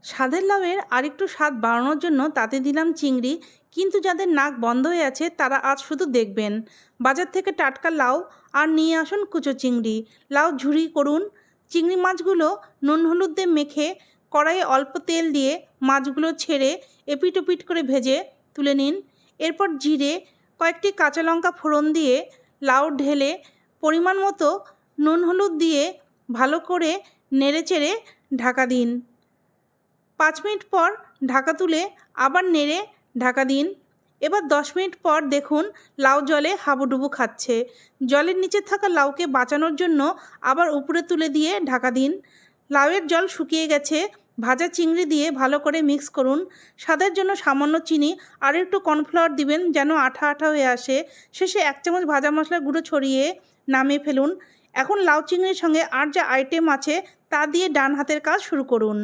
স্বাদের লাউয়ের আরেকটু স্বাদ বাড়ানোর জন্য তাতে দিলাম চিংড়ি। কিন্তু যাদের নাক বন্ধ হয়ে আছে তারা আজ শুধু দেখবেন। বাজার থেকে টাটকা লাউ আর নিয়ে আসুন কুচো চিংড়ি। লাউ ঝুরি করুন। চিংড়ি মাছগুলো নুন হলুদ দিয়ে মেখে কড়াইয়ে অল্প তেল দিয়ে মাছগুলো ছেড়ে এপিট ওপিট করে ভেজে তুলে নিন। এরপর জিরে, কয়েকটি কাঁচা লঙ্কা ফোড়ন দিয়ে লাউ ঢেলে পরিমাণ মতো নুন হলুদ দিয়ে ভালো করে নেড়েচেড়ে ঢাকা দিন। 5 মিনিট পর ঢাকা তুলে আবার নেড়ে ঢাকা দিন। এবার 10 মিনিট পর দেখুন লাউ জলে হাবুডুবু খাচ্ছে। জলের নিচে থাকা লাউকে বাঁচানোর জন্য আবার উপরে তুলে দিয়ে ঢাকা দিন। লাউয়ের জল শুকিয়ে গেছে। ভাজা চিংড়ি দিয়ে ভালো করে মিক্স করুন। স্বাদের জন্য সামান্য চিনি আর একটু কর্নফ্লাওয়ার দিবেন যেন আঠা আঠা হয়ে আসে। শেষে 1 চামচ ভাজা মশলার গুঁড়ো ছড়িয়ে নামিয়ে ফেলুন। এখন লাউ চিংড়ির সঙ্গে আর যা আইটেম আছে তা দিয়ে ডান হাতের কাজ শুরু করুন।